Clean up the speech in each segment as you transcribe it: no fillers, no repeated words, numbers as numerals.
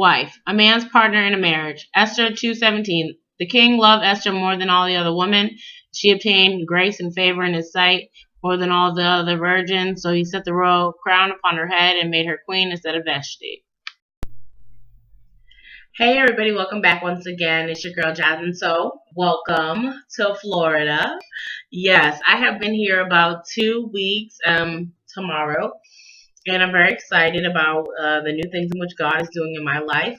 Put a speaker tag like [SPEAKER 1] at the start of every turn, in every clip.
[SPEAKER 1] Wife, a man's partner in a marriage. Esther 2:17. The king loved Esther more than all the other women. She obtained grace and favor in his sight more than all the other virgins. So he set the royal crown upon her head and made her queen instead of Vashti. Hey everybody, welcome back once again. It's your girl Jasmine. So, welcome to Florida. Yes, I have been here about 2 weeks tomorrow, and I'm very excited about the new things in which God is doing in my life.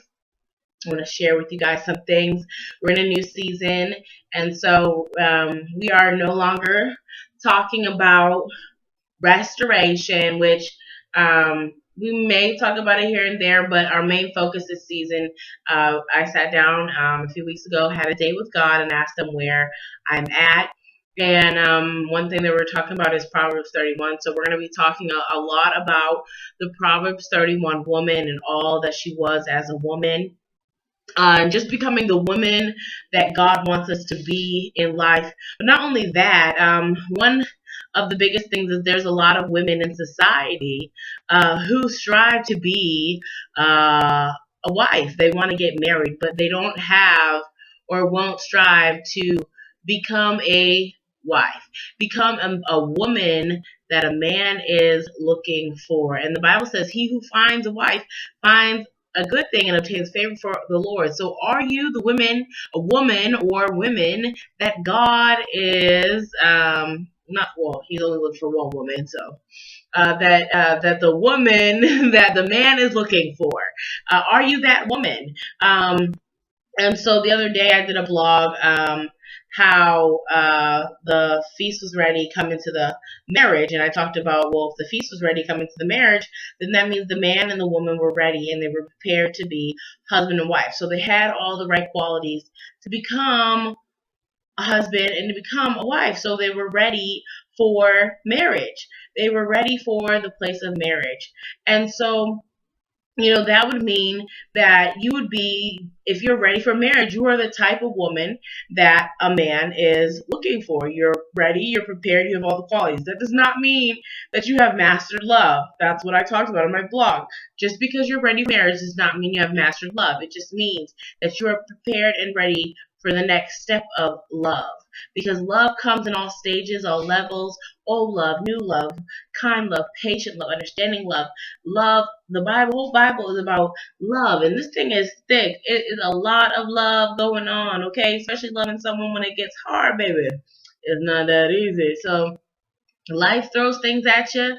[SPEAKER 1] I want to share with you guys some things. We're in a new season, and so we are no longer talking about restoration, which we may talk about it here and there, but our main focus this season, I sat down a few weeks ago, had a date with God, and asked him where I'm at. And one thing that we're talking about is Proverbs 31. So we're going to be talking a lot about the Proverbs 31 woman and all that she was as a woman. And just becoming the woman that God wants us to be in life. But not only that, one of the biggest things is there's a lot of women in society who strive to be a wife. They want to get married, but they don't have or won't strive to become a wife, become a woman that a man is looking for. And the Bible says, he who finds a wife finds a good thing and obtains favor for the Lord. So are you the a woman or women that God is not, well, he's only looking for one woman, so that the woman that the man is looking for, are you that woman? And so the other day I did a blog how the feast was ready coming to the marriage, and I talked about, well, if the feast was ready coming to the marriage, then that means the man and the woman were ready and they were prepared to be husband and wife. So they had all the right qualities to become a husband and to become a wife. So they were ready for marriage. They were ready for the place of marriage. And so, that would mean that you would be, if you're ready for marriage, you are the type of woman that a man is looking for. You're ready, you're prepared, you have all the qualities. That does not mean that you have mastered love. That's what I talked about on my blog. Just because you're ready for marriage does not mean you have mastered love. It just means that you are prepared and ready for the next step of love. Because love comes in all stages, all levels, old love, new love, kind love, patient love, understanding love. Love, the whole Bible is about love. And this thing is thick. It is a lot of love going on, okay? Especially loving someone when it gets hard, baby. It's not that easy. So life throws things at you,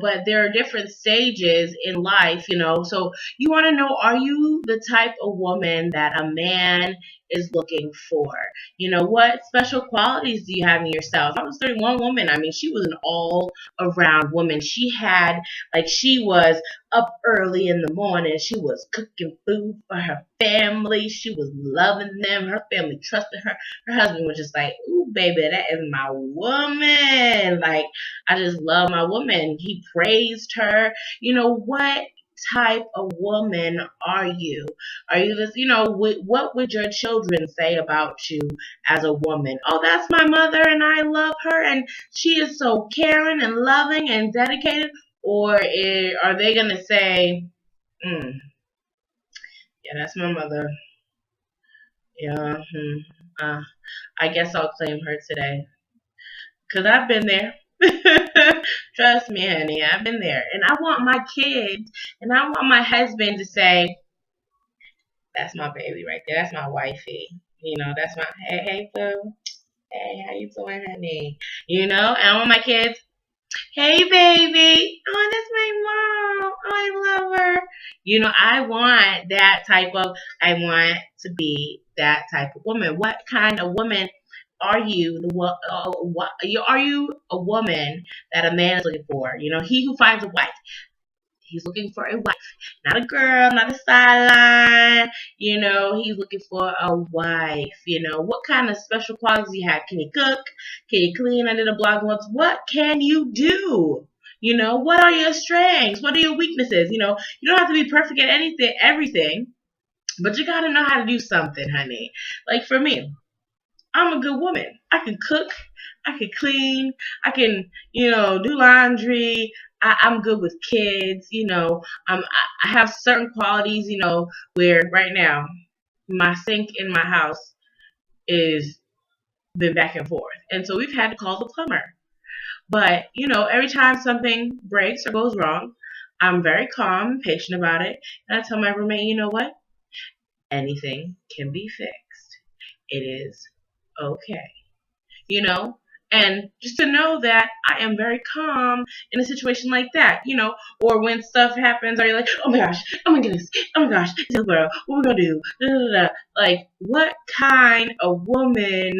[SPEAKER 1] but there are different stages in life, so you want to know, are you the type of woman that a man is looking for? What special qualities do you have in yourself? I was 31 woman. I mean, she was an all around woman. She was up early in the morning. She was cooking food for her family. She was loving them. Her family trusted her. Her husband was just like, ooh, baby, that is my woman. Like, I just love my woman. He praised her. What type of woman are you? Are you this, what would your children say about you as a woman? Oh, that's my mother and I love her and she is so caring and loving and dedicated. Or are they going to say, yeah, that's my mother. Yeah, I guess I'll claim her today. Because I've been there. Trust me, honey, I've been there. And I want my kids and I want my husband to say, that's my baby right there. That's my wifey. That's my, hey, boo. Hey, how you doing, honey? And I want my kids, hey, baby. Oh, that's my mom. Oh, I love her. I want to be that type of woman. What kind of woman are you? Are you a woman that a man is looking for? He who finds a wife, he's looking for a wife, not a girl, not a sideline. He's looking for a wife. What kind of special qualities do you have? Can you cook? Can you clean? I did a blog once. What can you do? What are your strengths? What are your weaknesses? You don't have to be perfect at everything, but you got to know how to do something, honey. Like for me, I'm a good woman. I can cook. I can clean. I can, do laundry. I'm good with kids. I have certain qualities. Where right now my sink in my house is been back and forth, and so we've had to call the plumber. But every time something breaks or goes wrong, I'm very calm, and patient about it, and I tell my roommate, you know what? Anything can be fixed. It is okay. you know, and just to know that I am very calm in a situation like that, or when stuff happens, are you like, oh my gosh, oh my goodness, oh my gosh, this girl, what we gonna do? Da, da, da. Like, what kind of woman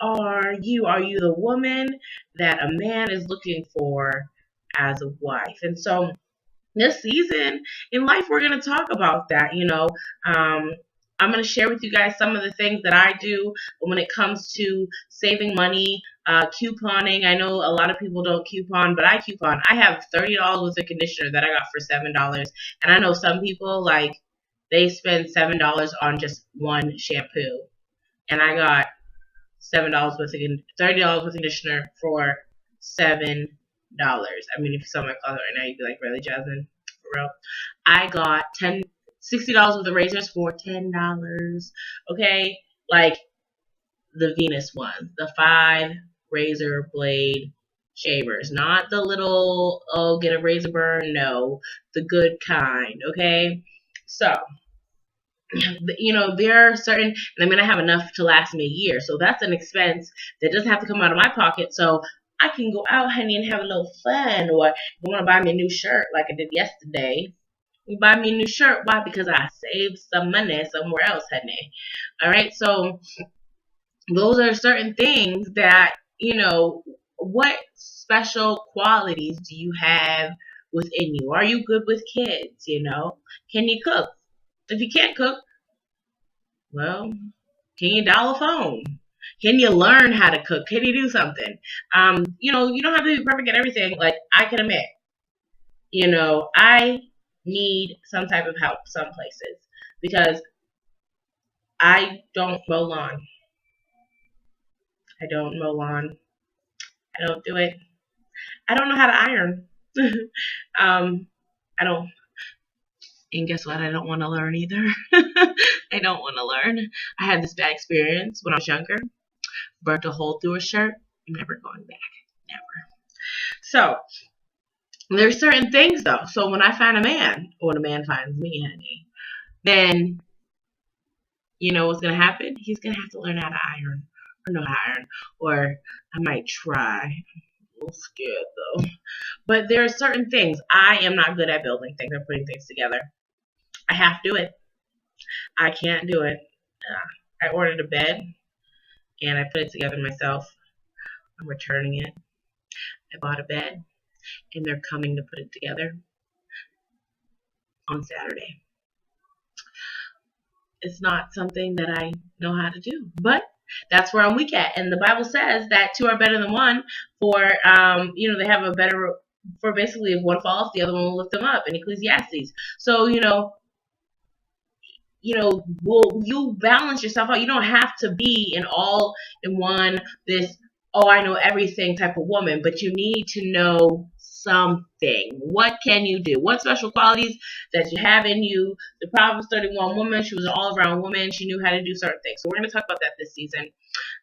[SPEAKER 1] are you? Are you the woman that a man is looking for as a wife? And so this season in life, we're going to talk about that. I'm going to share with you guys some of the things that I do when it comes to saving money, couponing. I know a lot of people don't coupon, but I coupon. I have $30 with a conditioner that I got for $7. And I know some people, like, they spend $7 on just one shampoo. And I got $7 with $30 with a conditioner for $7. I mean, if you saw my closet right now, you'd be like, really, Jasmine? For real? I got $60 with the razors for $10. Okay? Like the Venus ones, the 5 razor blade shavers, not the little, oh, get a razor burn. No, the good kind. Okay? So, there are certain, and I mean, I have enough to last me a year. So that's an expense that doesn't have to come out of my pocket. So I can go out, honey, and have a little fun. Or you want to buy me a new shirt like I did yesterday. You buy me a new shirt. Why? Because I saved some money somewhere else, honey. All right. So those are certain things that, what special qualities do you have within you? Are you good with kids? Can you cook? If you can't cook, well, can you dial a phone? Can you learn how to cook? Can you do something? You don't have to be perfect at everything. Like, I can admit, I need some type of help some places because I don't mow lawn. I don't mow lawn. I don't do it. I don't know how to iron. um, I don't. And guess what? I don't want to learn either. I don't want to learn. I had this bad experience when I was younger. Burnt a hole through a shirt. I'm never going back. Never. So there's certain things though. So when I find a man, or when a man finds me, honey, then you know what's gonna happen? He's gonna have to learn how to iron, or know how to iron, or I might try. I'm a little scared though. But there are certain things I am not good at building things or putting things together. I have to do it. I can't do it. I ordered a bed and I put it together myself. I'm returning it. I bought a bed and they're coming to put it together on Saturday. It's not something that I know how to do, but that's where I'm weak at. And the Bible says that two are better than one for, they have a better, for basically if one falls, the other one will lift them up in Ecclesiastes. So, will you balance yourself out? You don't have to be an all in one, this, oh, I know everything type of woman, but you need to know something. What can you do? What special qualities that you have in you? The Proverbs 31 woman, she was an all around woman. She knew how to do certain things. So we're going to talk about that this season.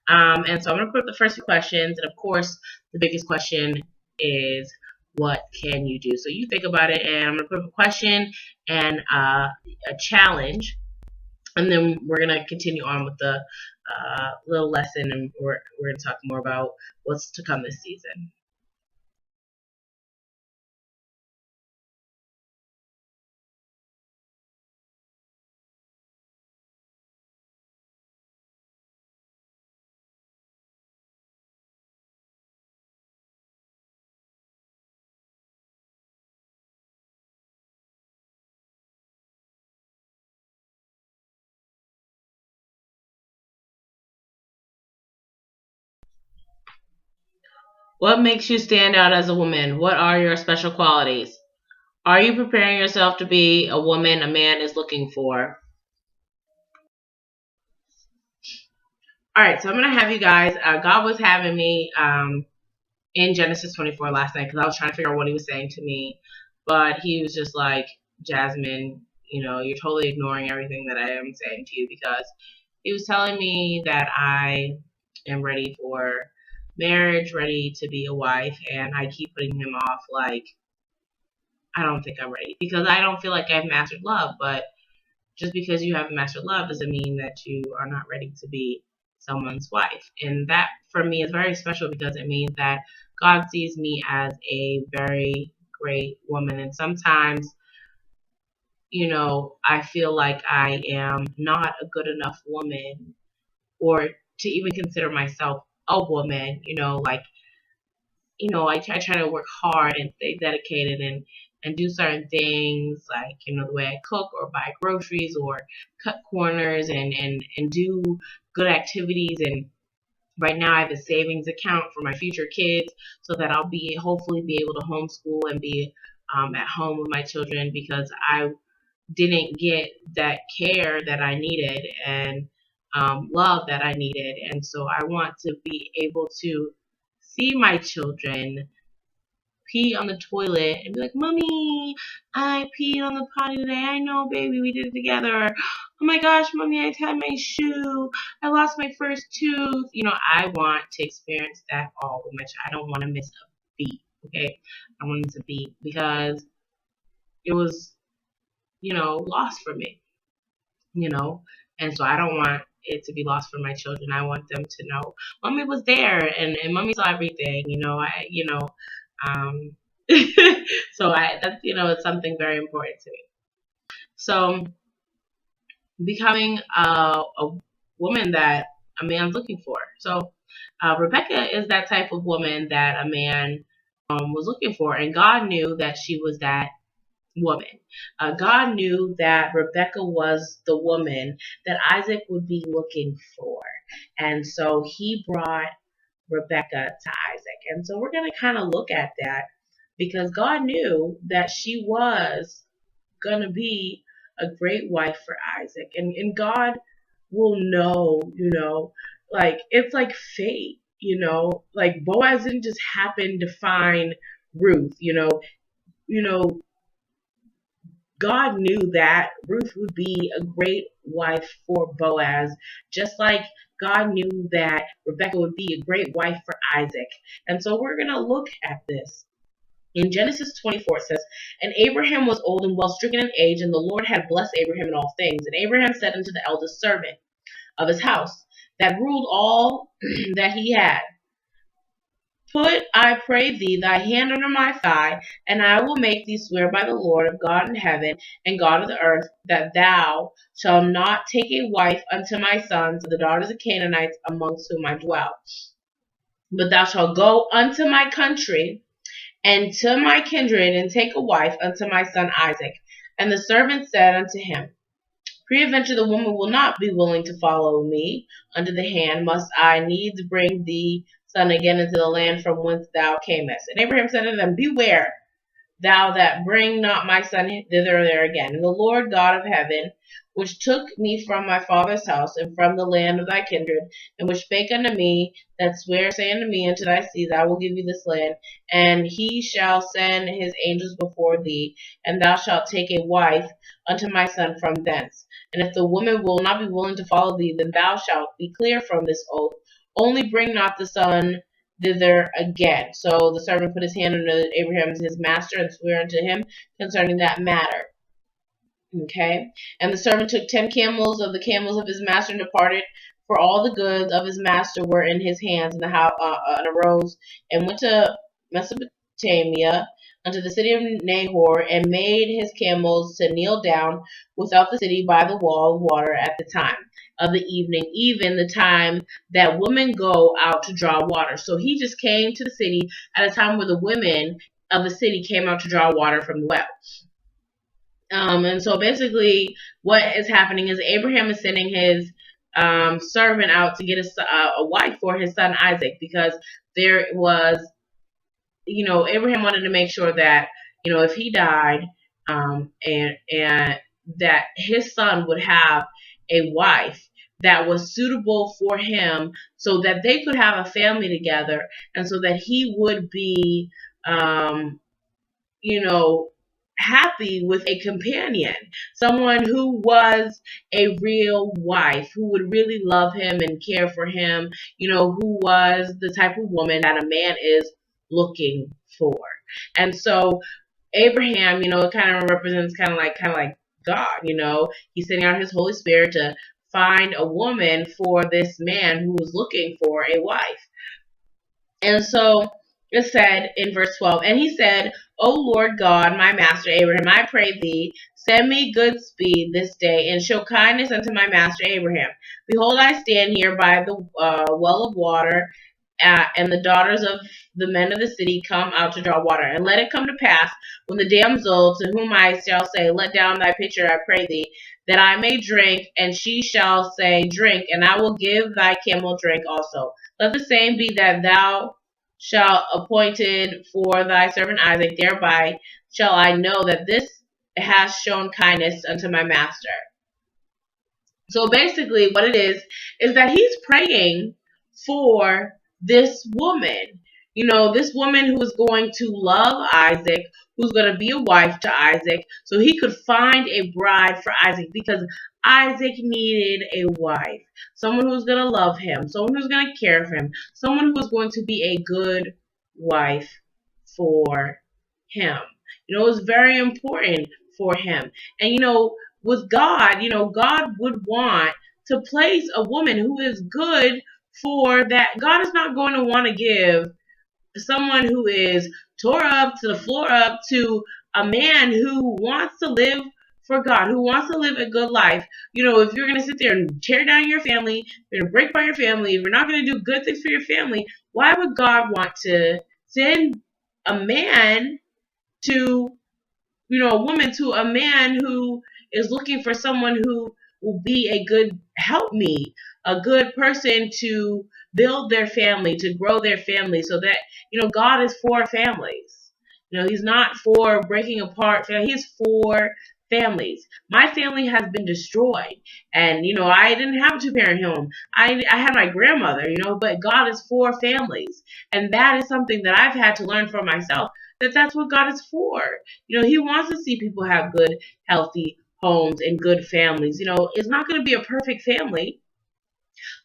[SPEAKER 1] And so I'm going to put up the first few questions. And of course, the biggest question is, what can you do? So you think about it, and I'm going to put up a question and a challenge. And then we're going to continue on with the little lesson, and we're going to talk more about what's to come this season. What makes you stand out as a woman? What are your special qualities? Are you preparing yourself to be a woman a man is looking for? All right, so I'm going to have you guys, God was having me in Genesis 24 last night because I was trying to figure out what he was saying to me. But he was just like, Jasmine, you're totally ignoring everything that I am saying to you, because he was telling me that I am ready for marriage, ready to be a wife, and I keep putting him off like, I don't think I'm ready because I don't feel like I've mastered love. But just because you haven't mastered love doesn't mean that you are not ready to be someone's wife. And that for me is very special because it means that God sees me as a very great woman. And sometimes, I feel like I am not a good enough woman, or to even consider myself a woman, I try to work hard and stay dedicated and do certain things, like, the way I cook or buy groceries or cut corners and do good activities. And right now I have a savings account for my future kids so that I'll hopefully be able to homeschool and be at home with my children, because I didn't get that care that I needed and love that I needed. And so I want to be able to see my children pee on the toilet and be like, Mommy, I peed on the potty today. I know, baby, we did it together. Oh my gosh, Mommy, I tied my shoe. I lost my first tooth. I want to experience that all with my child. I don't want to miss a beat, okay? I want to beat because it was, lost for me, and so I don't want it to be lost for my children. I want them to know Mommy was there and Mommy saw everything, um, so that's, it's something very important to me. So becoming a woman that a man's looking for. So Rebecca is that type of woman that a man was looking for, and God knew that she was that woman. God knew that Rebecca was the woman that Isaac would be looking for, and so he brought Rebecca to Isaac. And so we're going to kind of look at that, because God knew that she was going to be a great wife for Isaac. And God will know, like, it's like fate, like Boaz didn't just happen to find Ruth, God knew that Ruth would be a great wife for Boaz, just like God knew that Rebecca would be a great wife for Isaac. And so we're going to look at this. In Genesis 24, it says, And Abraham was old and well stricken in age, and the Lord had blessed Abraham in all things. And Abraham said unto the eldest servant of his house, that ruled all that he had, Put, I pray thee, thy hand under my thigh, and I will make thee swear by the Lord of God in heaven and God of the earth, that thou shalt not take a wife unto my sons, the daughters of Canaanites, amongst whom I dwell. But thou shalt go unto my country and to my kindred, and take a wife unto my son Isaac. And the servant said unto him, Peradventure the woman will not be willing to follow me under the hand. Must I needs bring thee son again into the land from whence thou camest? And Abraham said unto them, Beware thou that bring not my son thither or there again. And the Lord God of heaven, which took me from my father's house and from the land of thy kindred, and which spake unto me, that sware, saying unto me, Unto thy seeds I will give you this land, and he shall send his angels before thee, and thou shalt take a wife unto my son from thence. And if the woman will not be willing to follow thee, then thou shalt be clear from this oath. Only bring not the son thither again. So the servant put his hand under Abraham his master, and swore unto him concerning that matter. Okay. And the servant took 10 camels of the camels of his master and departed, for all the goods of his master were in his hands, and arose and went to Mesopotamia, unto the city of Nahor, and made his camels to kneel down without the city by the wall of water at the time of the evening, even the time that women go out to draw water. So he just came to the city at a time where the women of the city came out to draw water from the well. And so basically what is happening is Abraham is sending his servant out to get a wife for his son Isaac, because there was, Abraham wanted to make sure that, if he died, and that his son would have a wife that was suitable for him so that they could have a family together and so that he would be, um, you know, happy with a companion, someone who was a real wife, who would really love him and care for him, who was the type of woman that a man is looking for. And so Abraham, it kind of represents kind of like God, he's sending out his Holy Spirit to find a woman for this man who was looking for a wife. And so it said in verse 12, and he said, O Lord God, my master Abraham, I pray thee, send me good speed this day, and show kindness unto my master Abraham. Behold, I stand here by the well of water, and the daughters of the men of the city come out to draw water. And let it come to pass, when the damsel to whom I shall say, let down thy pitcher, I pray thee, that I may drink, and she shall say, drink, and I will give thy camel drink also. Let the same be that thou shalt appointed for thy servant Isaac. Thereby shall I know that this has shown kindness unto my master. So basically what it is that he's praying for this woman. This woman who is going to love Isaac, who's going to be a wife to Isaac, so he could find a bride for Isaac, because Isaac needed a wife, someone who's going to love him, someone who's going to care for him, someone who is going to be a good wife for him. It was very important for him. And with God, God would want to place a woman who is good for that. God is not going to want to give someone who is tore up to the floor up to a man who wants to live for God, who wants to live a good life. If you're going to sit there and tear down your family, you're going to break by your family, if you're not going to do good things for your family, why would God want to send a man to, a woman to a man who is looking for someone who will be a good helpmeet, a good person to build their family, to grow their family, so that, God is for families. He's not for breaking apart families. He's for families. My family has been destroyed, and I didn't have a two-parent home. I had my grandmother, but God is for families, and that is something that I've had to learn for myself, that's what God is for. He wants to see people have good, healthy homes and good families. It's not going to be a perfect family,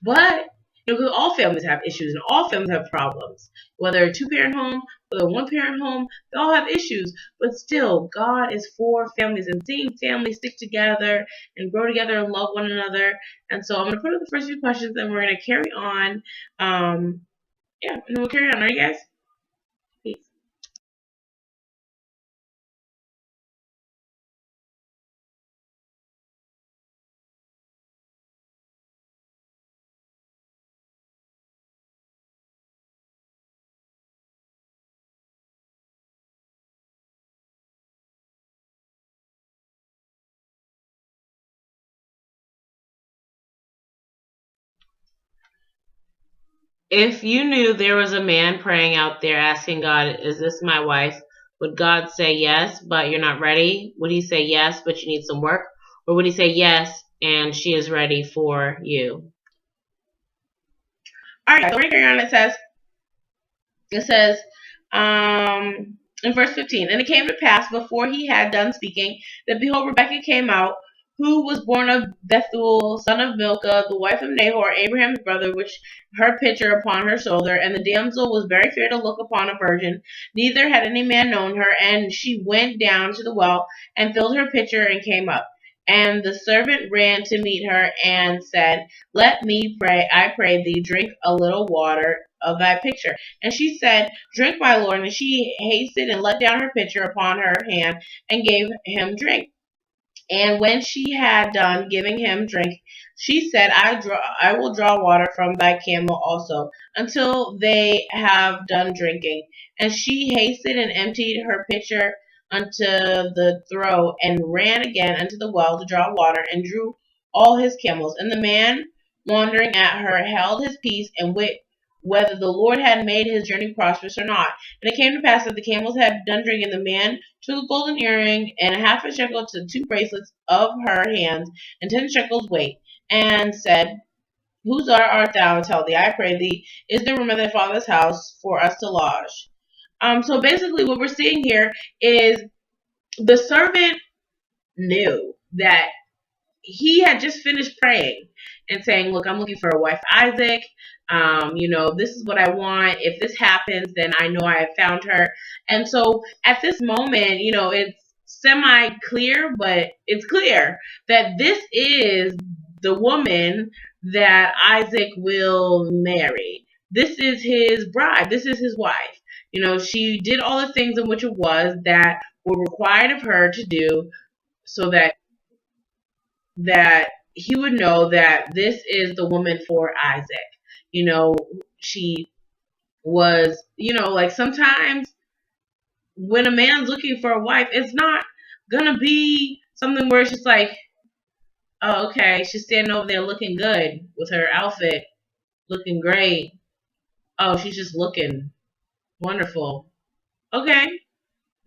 [SPEAKER 1] but because all families have issues and all families have problems. Whether a two-parent home, whether a one-parent home, they all have issues. But still, God is for families, and seeing families stick together and grow together and love one another. And so I'm going to put up the first few questions, and we're going to carry on. And then we'll carry on. All right, guys? Peace. If you knew there was a man praying out there asking God, is this my wife? Would God say yes, but you're not ready? Would he say yes, but you need some work? Or would he say yes, and she is ready for you? All right, so we're going on. It says, in verse 15, and it came to pass before he had done speaking, that behold, Rebekah came out, who was born of Bethuel, son of Milcah, the wife of Nahor, Abraham's brother, which her pitcher upon her shoulder. And the damsel was very fair to look upon, a virgin, neither had any man known her. And she went down to the well, and filled her pitcher, and came up. And the servant ran to meet her, and said, let me pray, I pray thee, drink a little water of thy pitcher. And she said, drink, my lord. And she hasted and let down her pitcher upon her hand, and gave him drink. And when she had done giving him drink, she said, I will draw water from thy camel also, until they have done drinking. And she hasted and emptied her pitcher unto the throat, and ran again unto the well to draw water, and drew all his camels. And the man, wondering at her, held his peace, and wit whether the Lord had made his journey prosperous or not. And it came to pass that the camels had done drinking. The man took a golden earring and a half a shekel to 2 bracelets of her hands, and 10 shekels weight, and said, Whose art thou? Tell thee, I pray thee, is the room of thy father's house for us to lodge. So basically, what we're seeing here is the servant knew that he had just finished praying and saying, "Look, I'm looking for a wife, Isaac. This is what I want. If this happens, then I know I have found her." And so at this moment, it's semi clear, but it's clear that this is the woman that Isaac will marry. This is his bride. This is his wife. She did all the things in which it was that were required of her to do so that he would know that this is the woman for Isaac. She was, like sometimes when a man's looking for a wife, it's not gonna be something where it's just like, oh, okay, she's standing over there looking good with her outfit, looking great. Oh, she's just looking wonderful. Okay.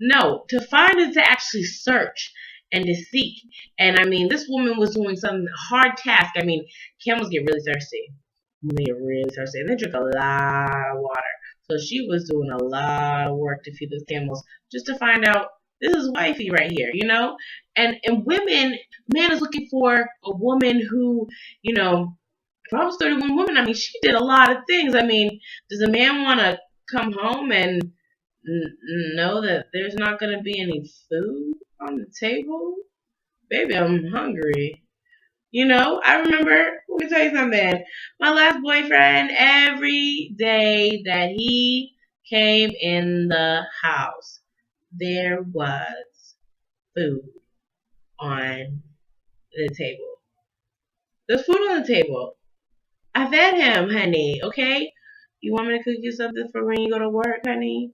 [SPEAKER 1] No, to find is to actually search and to seek. And I mean, this woman was doing some hard task. I mean, camels get really thirsty. They get really thirsty. And they drink a lot of water. So she was doing a lot of work to feed those camels just to find out this is wifey right here. And women, man is looking for a woman who, Proverbs 31 woman, I mean, she did a lot of things. I mean, does a man want to come home and know that there's not going to be any food on the table? Baby, I'm hungry. I remember, let me tell you something. My last boyfriend, every day that he came in the house, there was food on the table. There's food on the table. I fed him, honey, okay? You want me to cook you something for when you go to work, honey?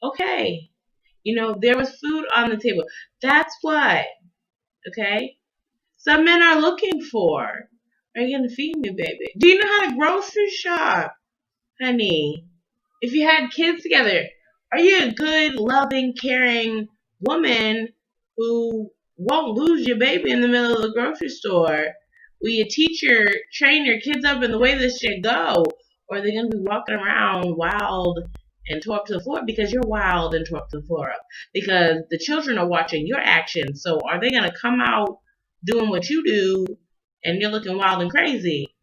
[SPEAKER 1] Okay. There was food on the table. That's what, okay, some men are looking for. Are you going to feed me, baby? Do you know how to grocery shop, honey? If you had kids together, are you a good, loving, caring woman who won't lose your baby in the middle of the grocery store? Will you train your kids up in the way this should go? Or are they going to be walking around wild and tore up to the floor because you're wild and tore up to the floor up? Because the children are watching your actions. So are they going to come out doing what you do and you're looking wild and crazy?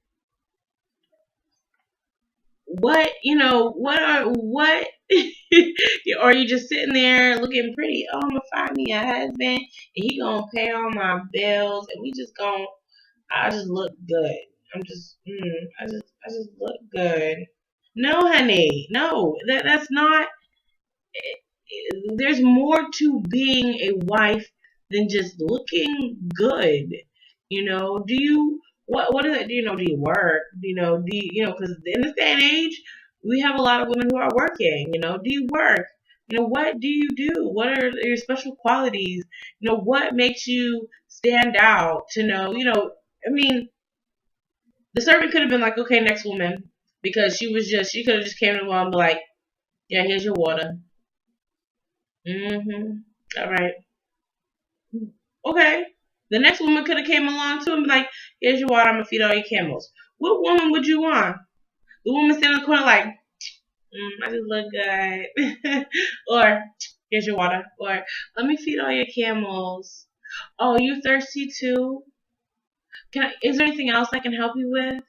[SPEAKER 1] What or are you just sitting there looking pretty? Oh, I'm gonna find me a husband and he gonna pay all my bills and I just look good. I just look good. No, honey, no, that's not. There's more to being a wife than just looking good. Do you what is it? Do you work? Because in this day and age, we have a lot of women who are working. Do you work? What do you do? What are your special qualities? What makes you stand out to know? I mean, the servant could have been like, okay, next woman, because she could have just came to the wall and be like, yeah, here's your water. Mm-hmm. All right. Okay. The next woman could have came along too and be like, here's your water, I'm gonna feed all your camels. What woman would you want? The woman standing in the corner like, I just look good. Or, here's your water. Or, let me feed all your camels. Oh, you thirsty too? Is there anything else I can help you with?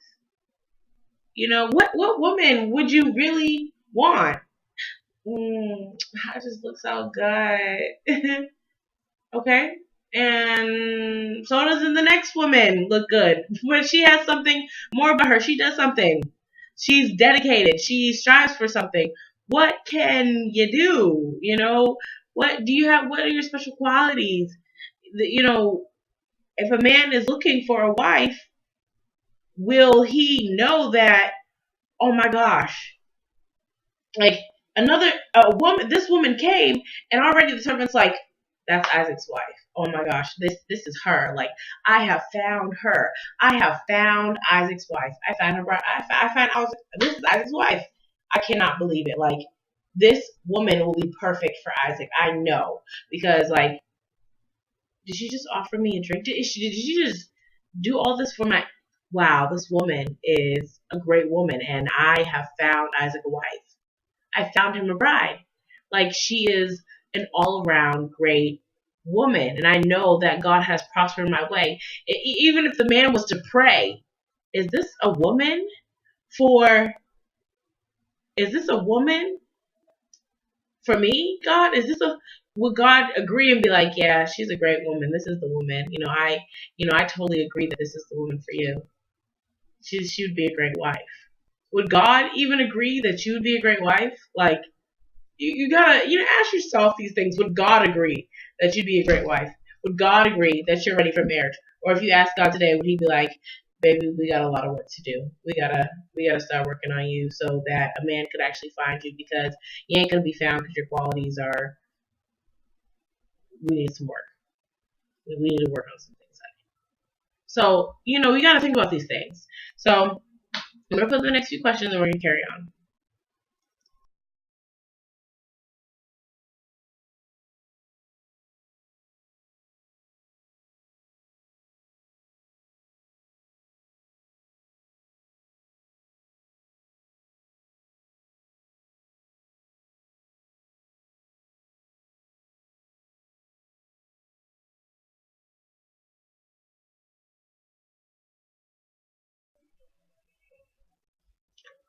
[SPEAKER 1] What woman would you really want? I just look so good. Okay. And so does the next woman look good. But she has something more about her. She does something. She's dedicated. She strives for something. What can you do? What do you have? What are your special qualities? If a man is looking for a wife, will he know that, oh my gosh, like a woman, this woman came and already the servant's like, that's Isaac's wife. Oh my gosh, this is her. Like, I have found her. I have found Isaac's wife. I found her. I found this is Isaac's wife. I cannot believe it. Like, this woman will be perfect for Isaac. I know, because like, did she just offer me a drink? Did she just do all this for my? wow, this woman is a great woman, and I have found Isaac a wife. I found him a bride. Like, she is an all around great woman, and I know that God has prospered my way. Even if the man was to pray, is this a woman for? Is this a woman for me, God? Is this a would God agree and be like, yeah, she's a great woman. This is the woman. I totally agree that this is the woman for you. She would be a great wife. Would God even agree that you would be a great wife? Like, you gotta, ask yourself these things. Would God agree that you'd be a great wife? Would God agree that you're ready for marriage? Or if you ask God today, would He be like, baby, we got a lot of work to do. We gotta start working on you so that a man could actually find you, because you ain't gonna be found because your qualities are. We need some work. We need to work on some things. So we gotta think about these things. So I'm gonna put the next few questions and we're gonna carry on.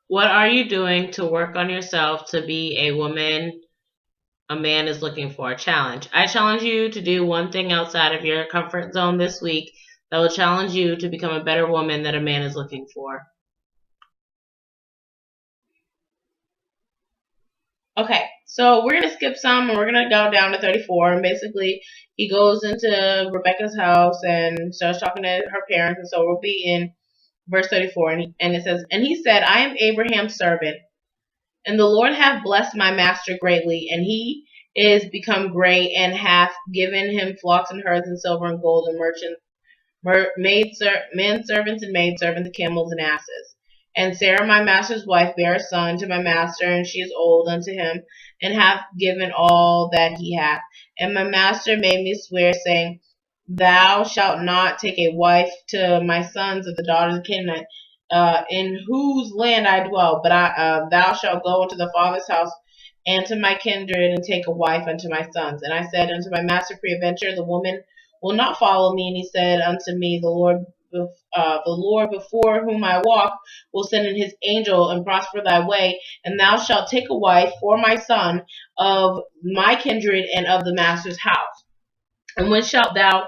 [SPEAKER 1] What are you doing to work on yourself to be a woman a man is looking for? A challenge. I challenge you to do one thing outside of your comfort zone this week that will challenge you to become a better woman that a man is looking for. Okay, so we're gonna skip some and we're gonna go down to 34. And basically, he goes into Rebecca's house and starts talking to her parents. And so we'll be in verse 34. And it says, "And he said, I am Abraham's servant, and the Lord hath blessed my master greatly, and he is become great, and hath given him flocks and herds and silver and gold and merchants men servants and maid servants, camels and asses. And Sarah my master's wife bare a son to my master, and she is old unto him, and hath given all that he hath. And my master made me swear, saying, Thou shalt not take a wife to my sons of the daughters of Canaanite, in whose land I dwell, but thou shalt go into the father's house and to my kindred, and take a wife unto my sons. And I said unto my master, Peradventure the woman will not follow me. And he said unto me, the Lord before whom I walk will send in his angel and prosper thy way, and thou shalt take a wife for my son of my kindred and of the master's house. And when shalt thou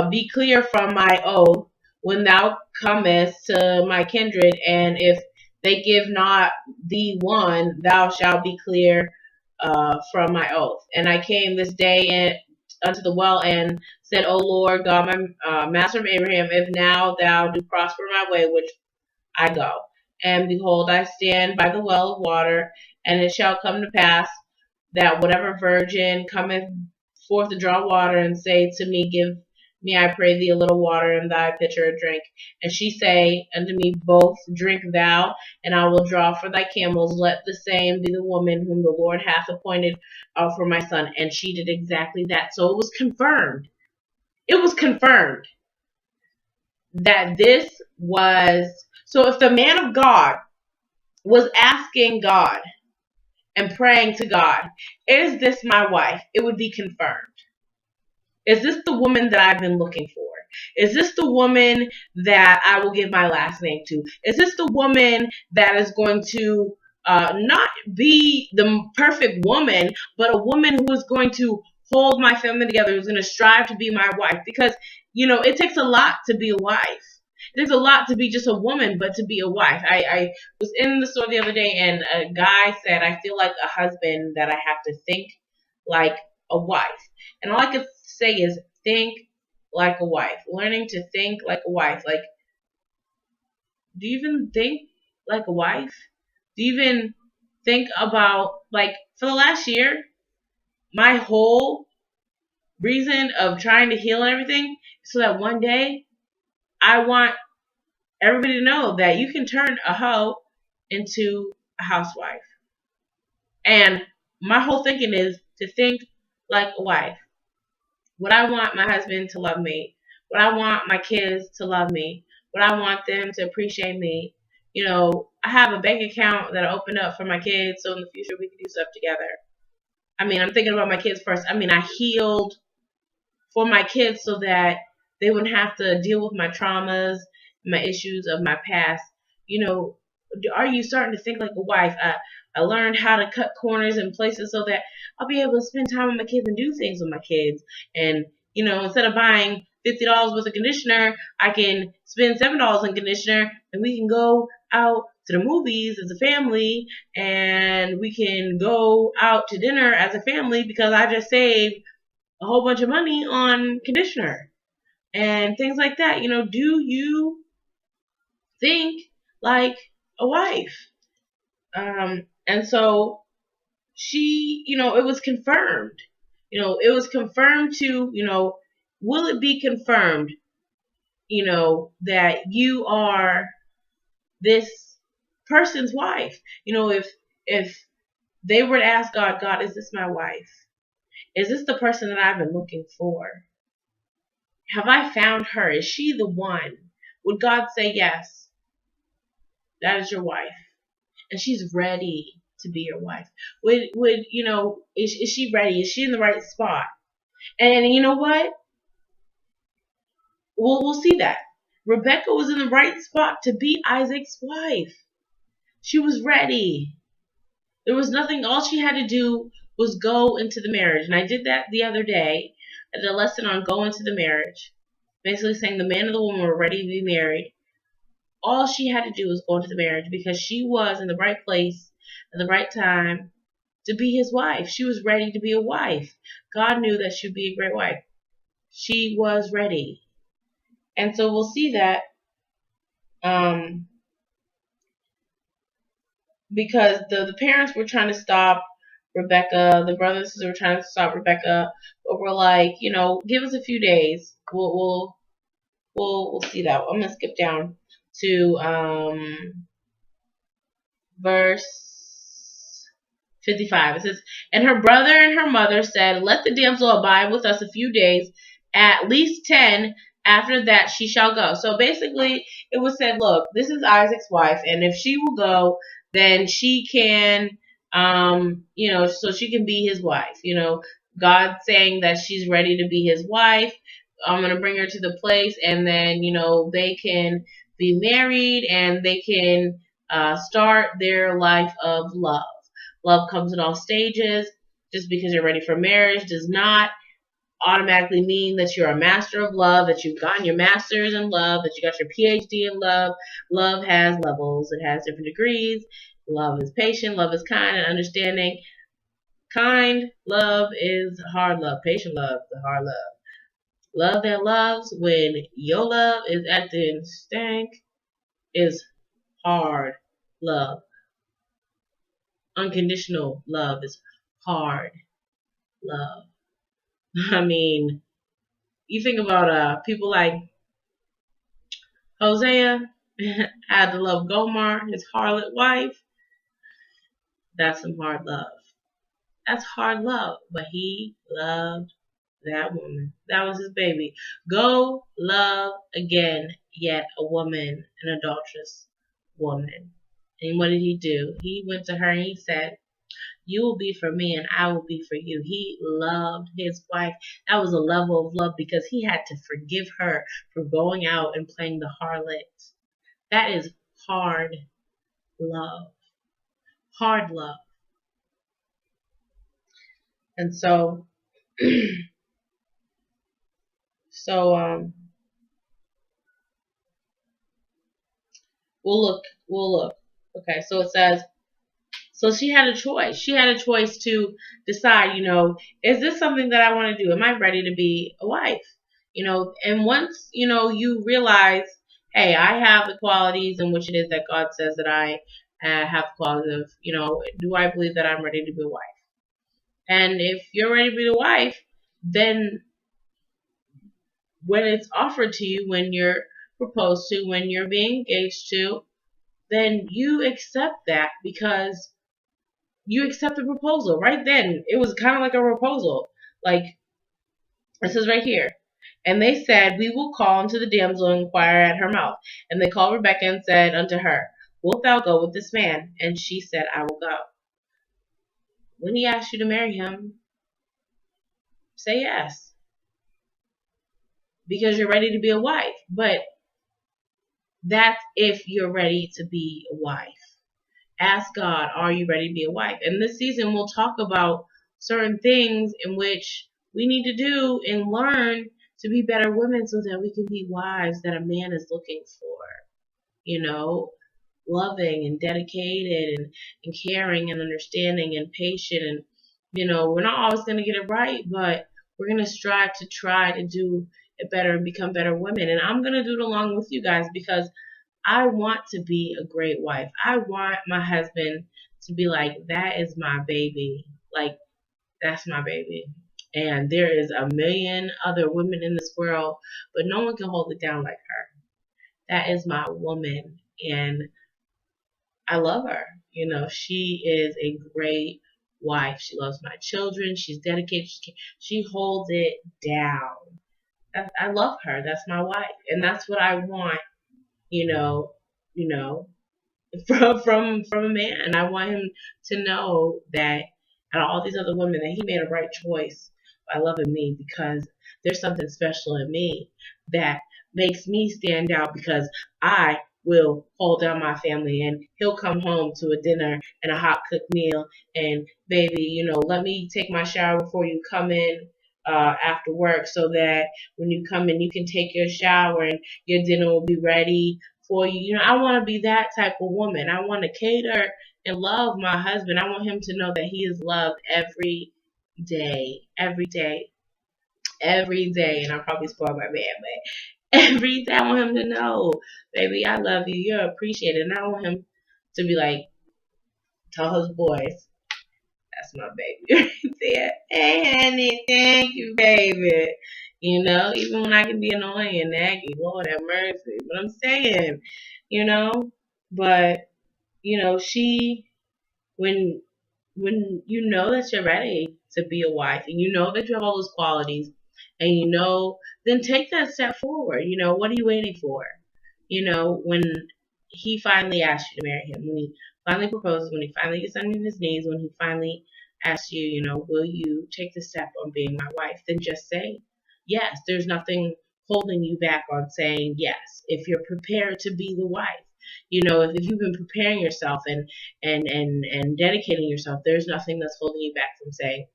[SPEAKER 1] be clear from my oath when thou comest to my kindred? And if they give not thee one, thou shalt be clear from my oath. And I came this day unto the well and said, O Lord God, my master of Abraham, if now thou do prosper my way which I go. And behold, I stand by the well of water, and it shall come to pass that whatever virgin cometh forth to draw water, and say to me, Give me, I pray thee, a little water in thy pitcher a drink. And she say unto me, Both drink thou, and I will draw for thy camels. Let the same be the woman whom the Lord hath appointed for my son. And she did exactly that. So it was confirmed. It was confirmed that this was. So if the man of God was asking God and praying to God, is this my wife? It would be confirmed. Is this the woman that I've been looking for? Is this the woman that I will give my last name to? Is this the woman that is going to not be the perfect woman, but a woman who is going to hold my family together, who's going to strive to be my wife? Because, it takes a lot to be a wife. It takes a lot to be just a woman, but to be a wife. I was in the store the other day, and a guy said, I feel like a husband that I have to think like a wife. And all I could say is think like a wife. Learning to think like a wife. Like, do you even think like a wife? Do you even think about, like, for the last year, my whole reason of trying to heal and everything, so that one day I want everybody to know that you can turn a hoe into a housewife. And my whole thinking is to think like a wife. Would I want my husband to love me? Would I want my kids to love me? but I want them to appreciate me. I have a bank account that I opened up for my kids, so in the future we can do stuff together. I mean, I'm thinking about my kids first. I mean, I healed for my kids so that they wouldn't have to deal with my traumas, my issues of my past. Are you starting to think like a wife? I learned how to cut corners in places so that I'll be able to spend time with my kids and do things with my kids. And, instead of buying $50 worth of conditioner, I can spend $7 on conditioner and we can go out to the movies as a family and we can go out to dinner as a family because I just saved a whole bunch of money on conditioner and things like that. Do you think like a wife? And so it was confirmed. It was confirmed to, will it be confirmed, that you are this person's wife? If they were to ask God, is this my wife? Is this the person that I've been looking for? Have I found her? Is she the one? Would God say, yes, that is your wife? And she's ready to be your wife. Is she ready? Is she in the right spot? And you know what? We'll see that. Rebecca was in the right spot to be Isaac's wife. She was ready. There was nothing, all she had to do was go into the marriage. And I did that the other day at the lesson on go into the marriage. Basically saying the man and the woman were ready to be married. All she had to do was go into the marriage because she was in the right place at the right time to be his wife. She was ready to be a wife. God knew that she would be a great wife. She was ready. And so we'll see that because the parents were trying to stop Rebecca, the brothers and sisters were trying to stop Rebecca, but we're like, give us a few days. We'll see that. I'm gonna skip down to verse 55. It says, and her brother and her mother said, let the damsel abide with us a few days, at least 10. After that she shall go. So basically it was said, look, this is Isaac's wife, and if she will go, then she can so she can be his wife. God saying that she's ready to be his wife. I'm going to bring her to the place, and then they can be married and they can start their life of love. Love comes in all stages. Just because you're ready for marriage does not automatically mean that you're a master of love, that you've gotten your master's in love, that you got your PhD in love. Love has levels. It has different degrees. Love is patient. Love is kind and understanding. Kind love is hard love. Patient love is hard love. Love that loves when your love is acting stank is hard love. Unconditional love is hard love. I mean, you think about people like Hosea had to love Gomer, his harlot wife. That's some hard love. That's hard love. But he loved that woman. That was his baby. Go love again yet a woman, an adulterous woman. And what did he do? He went to her and he said, you will be for me and I will be for you. He loved his wife. That was a level of love because he had to forgive her for going out and playing the harlot. That is hard love. Hard love. And so, we'll look. Okay, so it says, so she had a choice. She had a choice to decide, is this something that I want to do? Am I ready to be a wife? And once, you realize, hey, I have the qualities in which it is that God says that I have qualities of, do I believe that I'm ready to be a wife? And if you're ready to be a wife, then when it's offered to you, when you're proposed to, when you're being engaged to, then you accept that because you accept the proposal. Right then, it was kind of like a proposal. Like, it says right here, And they said, We will call unto the damsel and inquire at her mouth. And they called Rebekah and said unto her, Wilt thou go with this man? And she said, I will go. When he asks you to marry him, say yes, because you're ready to be a wife. But that's if you're ready to be a wife. Ask God, are you ready to be a wife? And this season we'll talk about certain things in which we need to do and learn to be better women so that we can be wives that a man is looking for. You know, loving and dedicated and caring and understanding and patient. And, we're not always going to get it right, but we're going to strive to try to do it better and become better women. And I'm going to do it along with you guys because I want to be a great wife. I want my husband to be like, that is my baby. Like, that's my baby. And there is a million other women in this world, but no one can hold it down like her. That is my woman. And I love her. She is a great wife. She loves my children. She's dedicated. She holds it down. I love her. That's my wife. And that's what I want, you know, you know, from a man. I want him to know that out of all these other women that he made a right choice by loving me because there's something special in me that makes me stand out because I will hold down my family and he'll come home to a dinner and a hot cooked meal and baby, let me take my shower before you come in after work so that when you come in you can take your shower and your dinner will be ready for you. I want to be that type of woman. I want to cater and love my husband. I want him to know that he is loved every day, every day, every day. And I probably spoiled my man, but every day I want him to know, baby, I love you. You're appreciated. And I want him to be like, tell his boys, that's my baby right there. Hey, honey, thank you, baby. Even when I can be annoying and naggy, Lord have mercy. But I'm saying, you know, but she when you know that you're ready to be a wife and you know that you have all those qualities and then take that step forward. What are you waiting for? When he finally asks you to marry him, when he finally proposes, when he finally gets on his knees, when he finally asks you, will you take the step on being my wife? Then just say yes. There's nothing holding you back on saying yes if you're prepared to be the wife. If you've been preparing yourself and dedicating yourself, there's nothing that's holding you back from saying,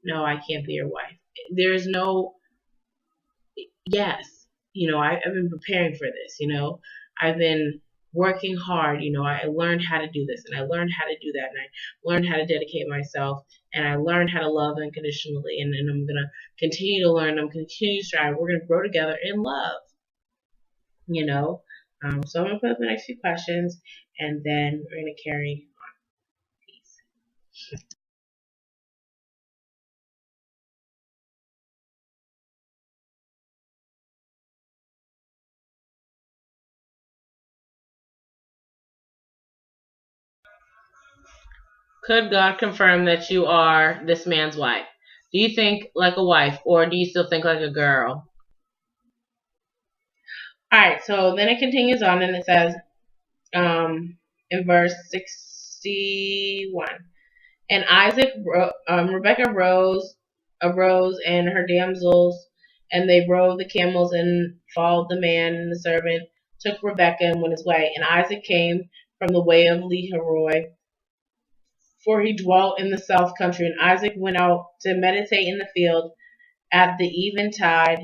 [SPEAKER 1] no, I can't be your wife. There's no yes. I've been preparing for this. I've been working hard. I learned how to do this and I learned how to do that and I learned how to dedicate myself and I learned how to love unconditionally and I'm going to continue to learn. I'm going to continue to strive. We're going to grow together in love. So I'm going to put up the next few questions and then we're going to carry on. Peace. Could God confirm that you are this man's wife? Do you think like a wife or do you still think like a girl? Alright, so then it continues on and it says in verse 61. And Rebekah arose and her damsels, and they rode the camels and followed the man, and the servant took Rebekah and went his way. And Isaac came from the way of Leharoi, for he dwelt in the south country. And Isaac went out to meditate in the field at the eventide,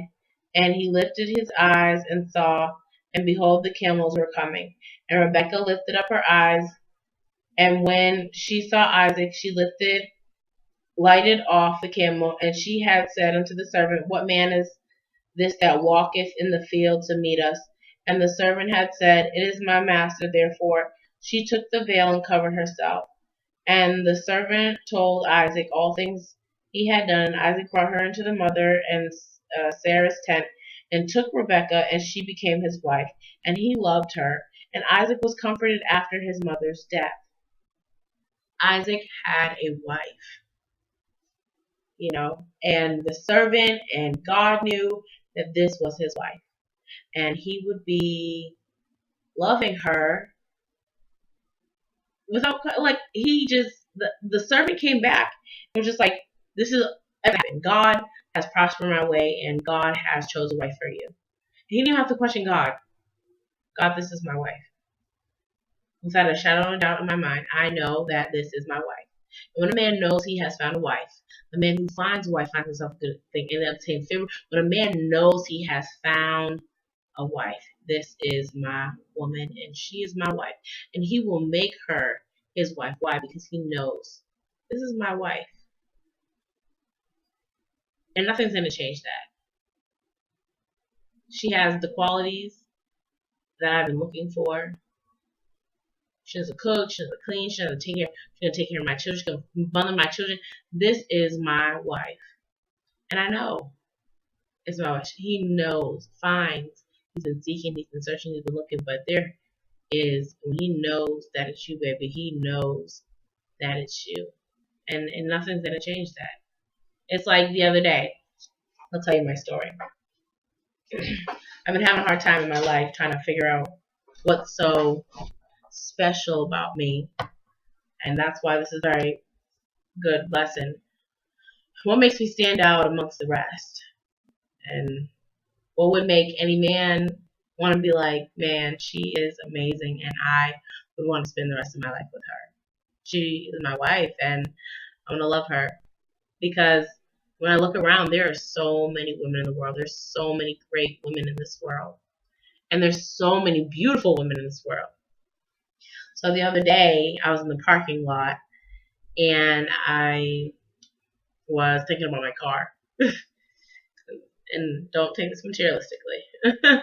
[SPEAKER 1] and he lifted his eyes and saw, and behold, the camels were coming. And Rebekah lifted up her eyes, and when she saw Isaac, she lighted off the camel, and she had said unto the servant, What man is this that walketh in the field to meet us? And the servant had said, It is my master. Therefore she took the veil and covered herself. And the servant told Isaac all things he had done. And Isaac brought her into the mother and Sarah's tent, and took Rebekah, and she became his wife. And he loved her. And Isaac was comforted after his mother's death. Isaac had a wife, and the servant and God knew, that this was his wife. And he would be loving her without, like, he just, the servant came back and was just like, this is everything. God has prospered my way, and God has chosen a wife for you. He didn't even have to question God. God, this is my wife. Without a shadow of a doubt in my mind, I know that this is my wife. And when a man knows he has found a wife, the man who finds a wife finds himself a good thing and obtains favor. When a man knows he has found a wife, this is my woman and she is my wife. And he will make her his wife. Why? Because he knows this is my wife. And nothing's going to change that. She has the qualities that I've been looking for. She doesn't cook, she doesn't clean, she doesn't take care, she's going to take care of my children, she's going to mother my children. This is my wife. And I know it's my wife. He knows, finds, he's been seeking, he's been searching, he's been looking, but there is, when he knows that it's you, baby, he knows that it's you. And nothing's going to change that. It's like the other day, I'll tell you my story. I've been having a hard time in my life trying to figure out what's so special about me, and that's why this is a very good lesson. What makes me stand out amongst the rest, and what would make any man want to be like, man, she is amazing, and I would want to spend the rest of my life with her. She is my wife, and I'm gonna love her, because when I look around, there are so many women in the world. There's so many great women in this world, and there's so many beautiful women in this world. So the other day, I was in the parking lot, and I was thinking about my car. And don't take this materialistically.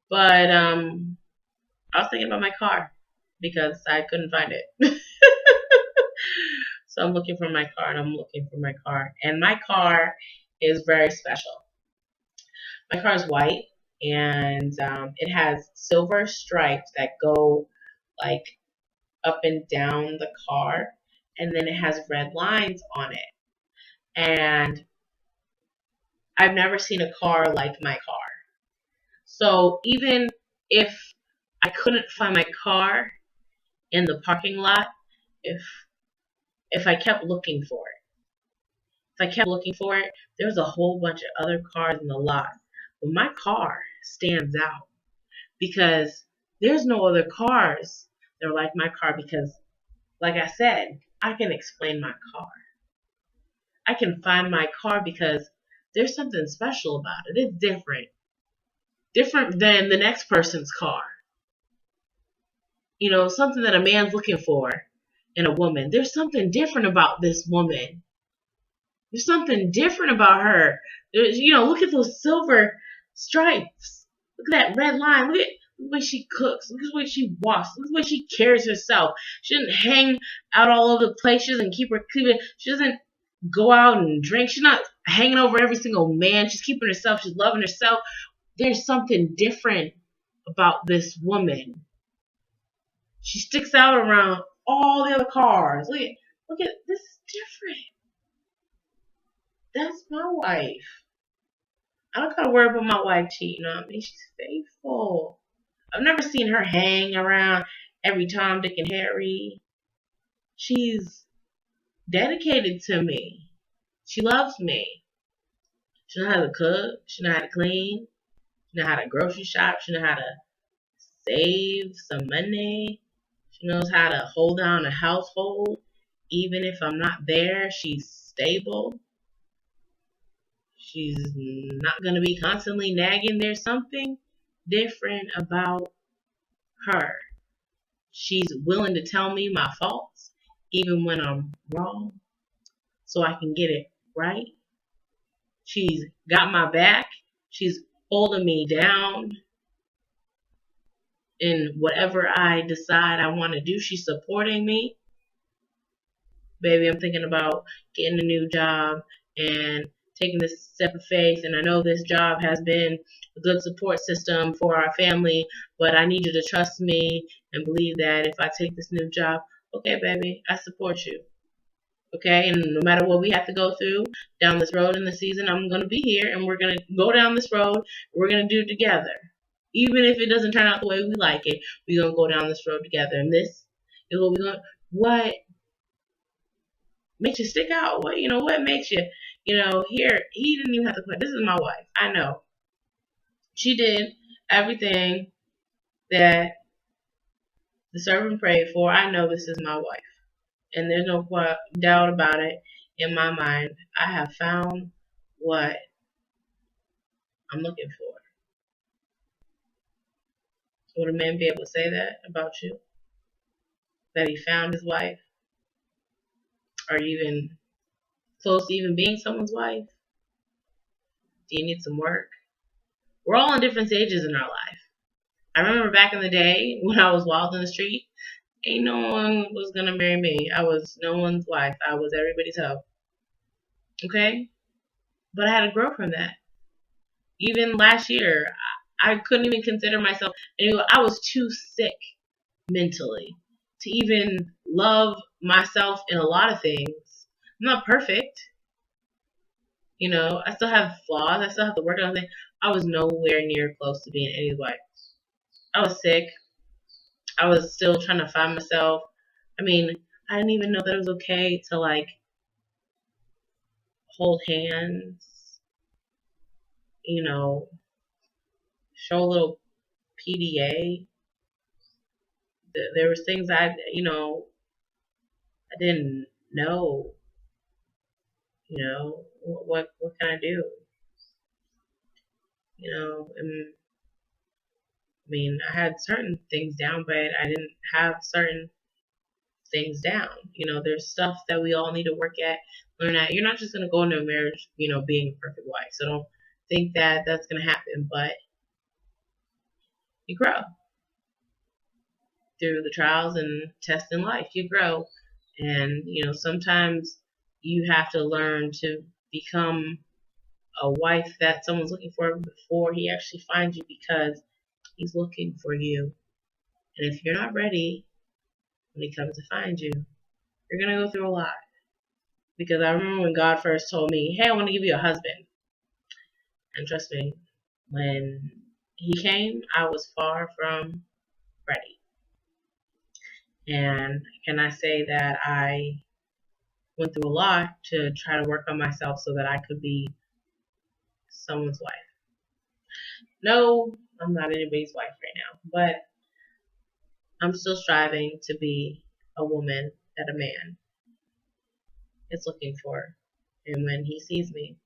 [SPEAKER 1] But I was thinking about my car because I couldn't find it. So I'm looking for my car, and I'm looking for my car. And my car is very special. My car is white, and it has silver stripes that go like up and down the car, and then it has red lines on it. And I've never seen a car like my car. So even if I couldn't find my car in the parking lot, if I kept looking for it, there's a whole bunch of other cars in the lot. But my car stands out because there's no other cars that are like my car, because, like I said, I can explain my car. I can find my car because there's something special about it. It's different. Different than the next person's car. You know, something that a man's looking for in a woman. There's something different about this woman. There's something different about her. There's, look at those silver stripes. Look at that red line. Look at the way she cooks. Look at the way she walks. Look at the way she carries herself. She doesn't hang out all over the place. She doesn't keep her cleavage. She doesn't go out and drink. She's not hanging over every single man. She's keeping herself. She's loving herself. There's something different about this woman. She sticks out around all the other cars. Look at this is different. That's my wife. I don't gotta worry about my wife cheating on me. She's faithful. I've never seen her hang around every Tom, Dick, and Harry. She's dedicated to me. She loves me. She knows how to cook. She knows how to clean. She knows how to grocery shop. She knows how to save some money. She knows how to hold down a household. Even if I'm not there, she's stable. She's not going to be constantly nagging. There's something different about her. She's willing to tell me my faults, even when I'm wrong, so I can get it right. She's got my back. She's holding me down in whatever I decide I want to do. She's supporting me. Baby, I'm thinking about getting a new job and taking this step of faith, and I know this job has been a good support system for our family, but I need you to trust me and believe that if I take this new job, okay, baby, I support you. Okay, and no matter what we have to go through down this road in the season, I'm gonna be here, and we're gonna go down this road. We're gonna do it together, even if it doesn't turn out the way we like it. We're gonna go down this road together, and this is what we're going. What makes you stick out? What makes you? Here he didn't even have to put. This is my wife. I know she did everything that the servant prayed for. I know this is my wife, and there's no doubt about it in my mind. I have found what I'm looking for. Would a man be able to say that about you? That he found his wife? Are you even close to even being someone's wife? Do you need some work? We're all in different stages in our life. I remember back in the day when I was wild in the street, ain't no one was gonna marry me. I was no one's wife. I was everybody's hoe. Okay? But I had to grow from that. Even last year, I couldn't even consider myself. I was too sick mentally to even love myself in a lot of things. I'm not perfect. I still have flaws. I still have to work on things. I was nowhere near close to being anybody's wife. I was sick. I was still trying to find myself. I mean, I didn't even know that it was okay to hold hands, show a little PDA. There was things I didn't know. What can I do? And I mean, I had certain things down, but I didn't have certain things down. There's stuff that we all need to work at, learn at. You're not just gonna go into a marriage, being a perfect wife. So don't think that that's gonna happen. But you grow through the trials and tests in life. You grow, and sometimes you have to learn to become a wife that someone's looking for before he actually finds you, because he's looking for you. And if you're not ready when he comes to find you, you're gonna go through a lot. Because I remember when God first told me, "Hey, I want to give you a husband," and trust me, when he came, I was far from ready. And can I say that I went through a lot to try to work on myself so that I could be someone's wife. No, I'm not anybody's wife right now, but I'm still striving to be a woman that a man is looking for. And when he sees me,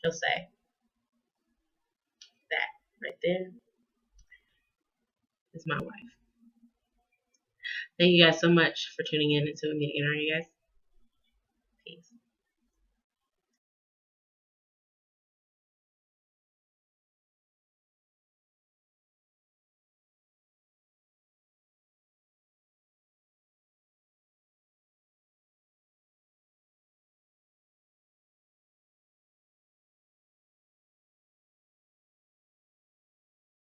[SPEAKER 1] he'll say, that right there is my wife. Thank you guys so much for tuning in and tuning me in. All right, you guys? Peace.